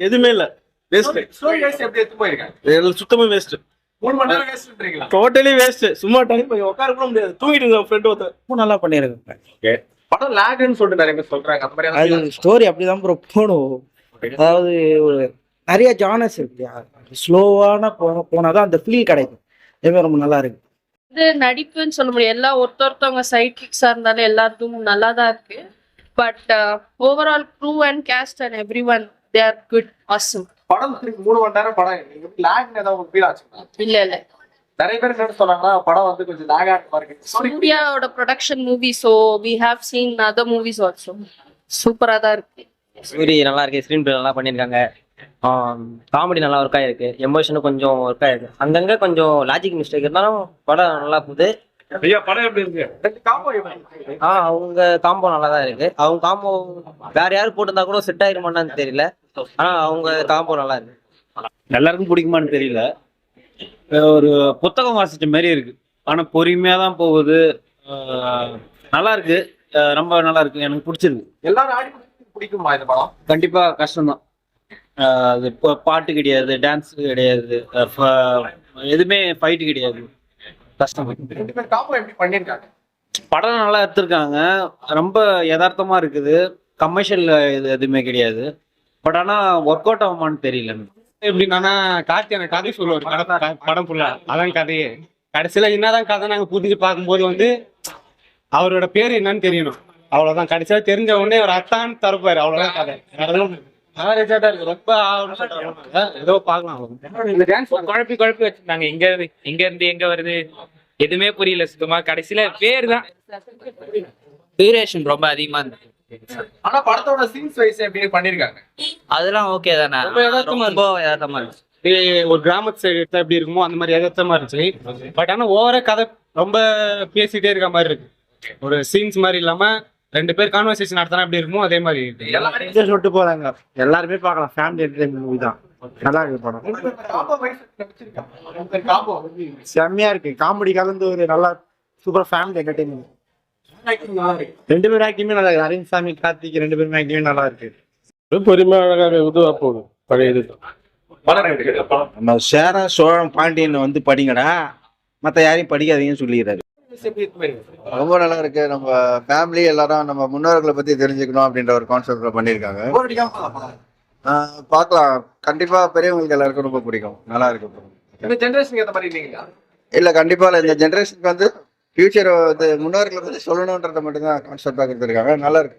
எதுவுமே இல்ல, waste. Story wise எப்படி எடுத்து போயிருக்காங்க? சுத்தமா வேஸ்ட். 3 மணி நேரம் வேஸ்ட்ன்றீங்களா? Totally waste. சும்மா டைம் உட்கார கூட முடியாது, தூங்கிட்டு இருந்த ஃப்ரெண்ட் ஒருத்தர் ரொம்ப நல்லா பண்ணியிருக்காங்க. ஓகே. படம் லாக்னு சொல்லிட்டு நிறைய பேர் சொல்றாங்க. அந்த மாதிரி அது ஸ்டோரி அப்படிதான் ப்ரோ போகணும். அதாவது ஒரு நிறைய ஜானர்ஸ் இருக்கு இல்லையா, ஸ்லோவான போனாதான் அந்த ஃபீல் கிடைக்கும். இதுவே ரொம்ப நல்லா இருக்கு. இது நடிப்புன்னு சொல்ல முடியும், எல்லாம் ஒருத்தவங்க சைட் கிக்ஸா இருந்தாலும் எல்லாத்துக்கும் நல்லா தான் இருக்கு. But overall crew and cast and everyone they are good, awesome. படம் 3 மணி நேரம் படம் லாக்னு ஏதாவது ஒரு ஃபீல் ஆச்சுங்களா? இல்ல இல்ல, நிறைய பேர் என்ன சொன்னாங்கன்னா படம் வந்து கொஞ்சம் லாக் ஆகிற இருக்கு. சூர்யாவோட production movie, so we have seen other movies also. சூப்பரா தான் இருக்கு. ஸ்டோரி நல்லா இருக்கு, ஸ்க்ரீன் பிளே நல்லா பண்ணியிருக்காங்க, காமெடி நல்லா ஒர்க் ஆயிருக்கு, எமோஷனும் கொஞ்சம் ஒர்க் ஆயிருக்கு. அங்கங்க கொஞ்சம் லாஜிக் மிஸ்டேக் இருந்தாலும் படம் நல்லா போகுது. படம் எப்படி இருக்கு? அவங்க காம்போ நல்லா தான் இருக்கு. அவங்க காம்போ வேற யாரும் போட்டிருந்தா கூட செட் ஆயிருமான்னு தெரியல. ஆனா அவங்க காம்போ நல்லா இருக்கு. எல்லாருக்கும் பிடிக்குமான்னு தெரியல. ஒரு புத்தகம் வாசிச்ச மாதிரி இருக்கு, ஆனா பொறுமையா தான் போகுது. நல்லா இருக்கு, ரொம்ப நல்லா இருக்கு, எனக்கு பிடிச்சிருக்கு. எல்லாரும் ஆடி பிடிக்குமா இந்த படம்? கண்டிப்பா கஷ்டம்தான். அது பாட்டு கிடையாது, டான்ஸ் கிடையாது, எதுவுமே ஃபைட்டு கிடையாது, கஷ்டம். காம்போ எப்படி பண்ணிருக்காங்க? படம் நல்லா எடுத்திருக்காங்க, ரொம்ப யதார்த்தமா இருக்குது, கமர்ஷியல் இது எதுவுமே கிடையாது. பட் ஆனா ஒர்க் அவுட் ஆகுமான்னு தெரியல. எப்படின்னா கார்த்தி அந்த கதை சொல்லுவார் படம் ஃபுல்லா, அதான் கதையே. கடைசியில என்னதான் கதை நாங்க புரிஞ்சு பார்க்கும்போது வந்து அவரோட பேர் என்னன்னு தெரியணும், அவ்வளவுதான். கடைசியா தெரிஞ்ச உடனே ஒரு அத்தான்னு தரப்பாரு, அவ்வளவுதான் கதை. ரிசல்ட்டா இருக்கு, ரொம்ப ஏதோ பார்க்கலாம். குழப்பி வச்சிருந்தாங்க, எங்க இருந்து எங்க வருது எதுவுமே புரியல சுத்தமா. கடைசியில பேர் தான், டியூரேஷன் ரொம்ப அதிகமா இருந்தது. ஆனா படத்தோட சீன்ஸ் வைஸ் எப்படி பண்ணிருக்காங்க? அதெல்லாம் ஓகே தானே, ரொம்ப யதார்த்தமா இருக்கு. ஒரு கிராமத்து சைடு எடுத்தா எப்படி இருக்குமோ அந்த மாதிரி யதார்த்தமா இருந்துச்சு. பட் ஆனா ஓவரா கதை ரொம்ப பேசிட்டே இருக்க மாதிரி இருக்கு. ஒரு சீன்ஸ் மாதிரி இல்லாம 2 பேர் கான்வர்சேஷன் நடத்தினா எப்படி இருக்குமோ அதே மாதிரி எல்லாம் சொல்லிட்டு போறாங்க, எல்லாருமே பார்க்கலாம். ஃபேமிலி என்டர்டைன்மெண்ட் மூவி தான், நல்லா இருக்கு படம். செம்மையா இருக்கு, காமெடி கலந்து ஒரு நல்லா சூப்பர் ஃபேமிலி என்டர்டைன்மெண்ட். 2 பேரும் ஆக்டிங்குமே நல்லா இருக்கு. அரவிந்த் சாமி, கார்த்திக் 2 பேரும் ஆக்டிங்குமே நல்லா இருக்கு. பொறுமையா அழகாக இதுவா போகுது, பழைய இது. நம்ம சேர சோழன் பாண்டியன் வந்து படிங்கடா, மற்ற யாரையும் படிக்காதீங்கன்னு சொல்லிடுறாரு. ரொம்ப நல்லா இருக்கு. நம்ம ஃபேமிலி எல்லாரும் நம்ம முன்னோர்களை பத்தி தெரிஞ்சுக்கணும் அப்படின்ற ஒரு கான்செப்ட்ல பண்ணிருக்காங்க. பார்க்கலாம், கண்டிப்பா பெரியவங்களுக்கு எல்லாருக்கும் ரொம்ப பிடிக்கும், நல்லா இருக்கு. இந்த ஜெனரேஷனுக்கு ஏத்த மாதிரி இல்லைங்களா? இல்ல கண்டிப்பா இல்ல, இந்த ஜெனரேஷனுக்கு வந்து ஃபியூச்சர் வந்து முன்னோர்களை பத்தி சொல்லணுன்றத மட்டும்தான் கான்செப்டா கொடுத்துருக்காங்க, நல்லா இருக்கு.